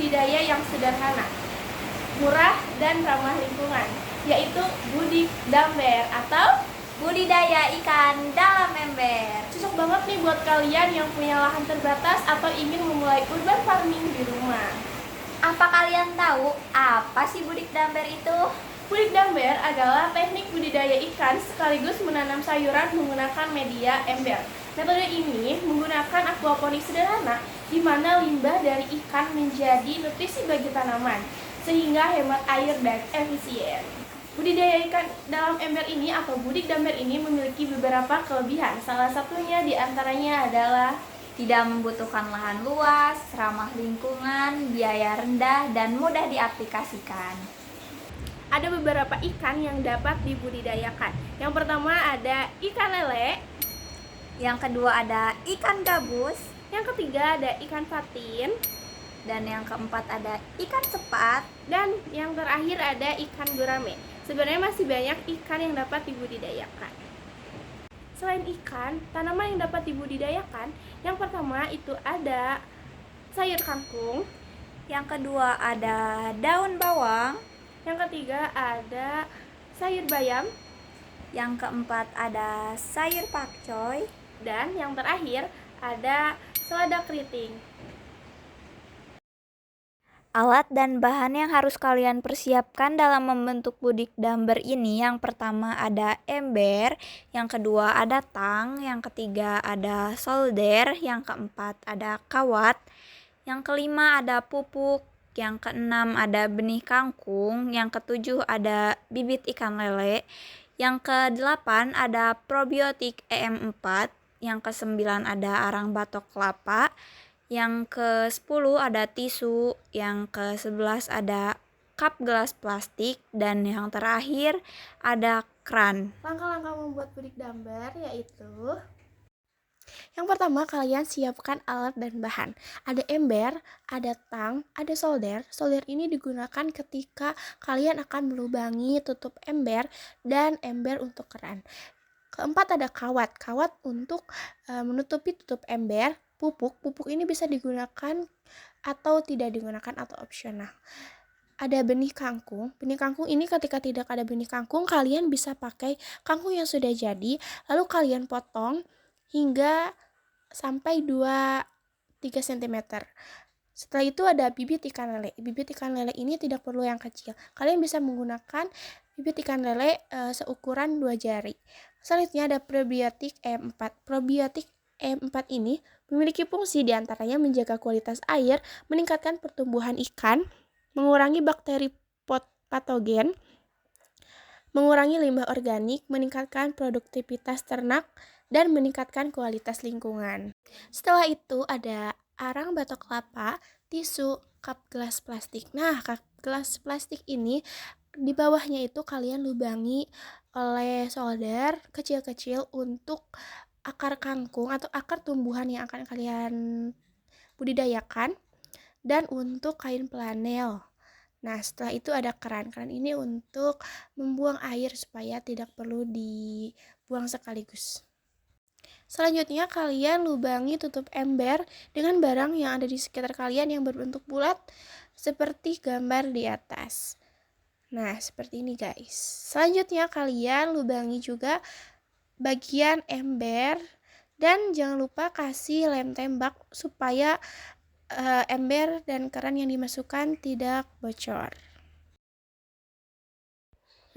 budidaya yang sederhana, murah, dan ramah lingkungan, yaitu Budik Damber atau budidaya ikan dalam ember. cocok banget nih buat kalian yang punya lahan terbatas atau ingin memulai urban farming di rumah. Apa kalian tahu apa sih budik damber itu? Budik Damber adalah teknik budidaya ikan sekaligus menanam sayuran menggunakan media ember. Metode ini menggunakan aquaponik sederhana di mana limbah dari ikan menjadi nutrisi bagi tanaman, sehingga hemat air dan efisien. Budidaya ikan dalam ember ini atau budik damber ini memiliki beberapa kelebihan. Salah satunya diantaranya adalah Tidak membutuhkan lahan luas, ramah lingkungan, biaya rendah, dan mudah diaplikasikan. ada beberapa ikan yang dapat dibudidayakan. Yang pertama ada ikan lele, Yang kedua ada ikan gabus, yang ketiga ada ikan patin, dan yang keempat ada ikan sepat. dan yang terakhir ada ikan gurame. Sebenarnya masih banyak ikan yang dapat dibudidayakan. Selain ikan, tanaman yang dapat dibudidayakan, yang pertama itu ada sayur kangkung, Yang kedua ada daun bawang. yang ketiga ada sayur bayam, Yang keempat ada sayur pakcoy. dan yang terakhir ada selada keriting. Alat dan bahan yang harus kalian persiapkan dalam membentuk budik damber ini, yang pertama ada ember, yang kedua ada tang, yang ketiga ada solder, yang keempat ada kawat, yang kelima ada pupuk, yang keenam ada benih kangkung, yang ketujuh ada bibit ikan lele, yang kedelapan ada probiotik EM4, yang kesembilan ada arang batok kelapa, yang ke-10 ada tisu, yang ke-11 ada cup gelas plastik, dan yang terakhir ada keran. Langkah-langkah membuat budik damber yaitu: yang pertama, kalian siapkan alat dan bahan. Ada ember, ada tang, ada solder. Solder ini digunakan ketika kalian akan melubangi tutup ember dan ember untuk keran. Keempat ada kawat. Kawat untuk menutupi tutup ember. Pupuk ini bisa digunakan atau tidak digunakan atau opsional. Ada benih kangkung. Benih kangkung ini ketika tidak ada benih kangkung, kalian bisa pakai kangkung yang sudah jadi, lalu kalian potong hingga sampai 2-3 cm. Setelah itu ada bibit ikan lele. Bibit ikan lele ini tidak perlu yang kecil. Kalian bisa menggunakan bibit ikan lele seukuran 2 jari. Selanjutnya ada probiotik E4. Probiotik E4 ini memiliki fungsi diantaranya menjaga kualitas air, meningkatkan pertumbuhan ikan, mengurangi bakteri patogen, mengurangi limbah organik, meningkatkan produktivitas ternak, dan meningkatkan kualitas lingkungan. Setelah itu ada arang batok kelapa, tisu, cup gelas plastik. Nah, cup gelas plastik ini di bawahnya itu kalian lubangi oleh solder kecil-kecil untuk akar kangkung atau akar tumbuhan yang akan kalian budidayakan, dan untuk kain flanel. Nah, setelah itu ada keran. Keran ini untuk membuang air supaya tidak perlu dibuang sekaligus. Selanjutnya kalian lubangi tutup ember dengan barang yang ada di sekitar kalian yang berbentuk bulat seperti gambar di atas. Nah, seperti ini guys. Selanjutnya kalian lubangi juga bagian ember, dan jangan lupa kasih lem tembak supaya ember dan keran yang dimasukkan tidak bocor.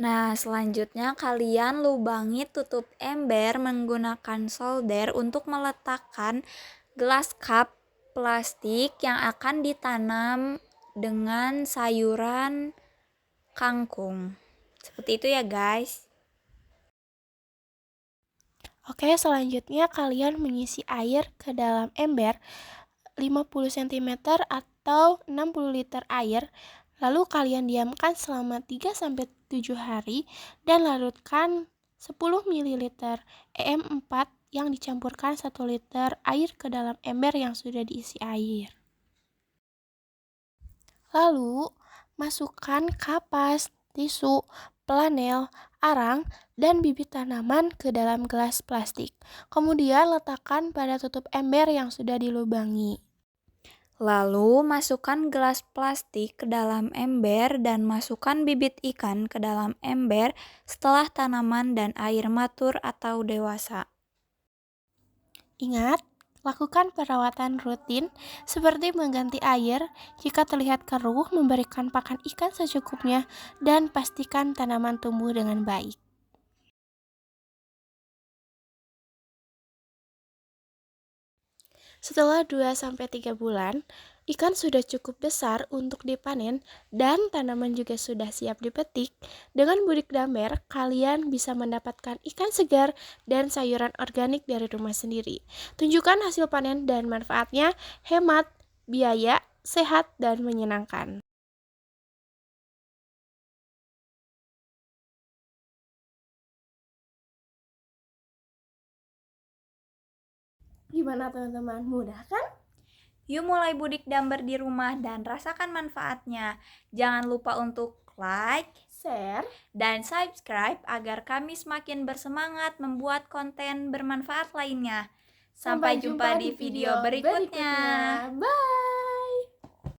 Nah, selanjutnya kalian lubangi tutup ember menggunakan solder untuk meletakkan gelas cup plastik yang akan ditanam dengan sayuran kangkung. Seperti itu ya guys. Oke, selanjutnya kalian mengisi air ke dalam ember 50 cm atau 60 liter air. Lalu kalian diamkan selama 3-7 hari dan larutkan 10 ml EM4 yang dicampurkan 1 liter air ke dalam ember yang sudah diisi air. Lalu masukkan kapas, tisu, flanel, arang, dan bibit tanaman ke dalam gelas plastik. Kemudian letakkan pada tutup ember yang sudah dilubangi. Lalu masukkan gelas plastik ke dalam ember dan masukkan bibit ikan ke dalam ember setelah tanaman dan air matur atau dewasa. Ingat, lakukan perawatan rutin seperti mengganti air jika terlihat keruh, memberikan pakan ikan secukupnya, dan pastikan tanaman tumbuh dengan baik. Setelah 2-3 bulan, ikan sudah cukup besar untuk dipanen dan tanaman juga sudah siap dipetik. Dengan Budik Damber, kalian bisa mendapatkan ikan segar dan sayuran organik dari rumah sendiri. Tunjukkan hasil panen dan manfaatnya, hemat biaya, sehat, dan menyenangkan. Gimana teman-teman? Mudah kan? Yuk mulai Budik Damber di rumah dan rasakan manfaatnya. Jangan lupa untuk like, Share, dan subscribe agar kami semakin bersemangat membuat konten bermanfaat lainnya. Sampai jumpa di video berikutnya. Bye!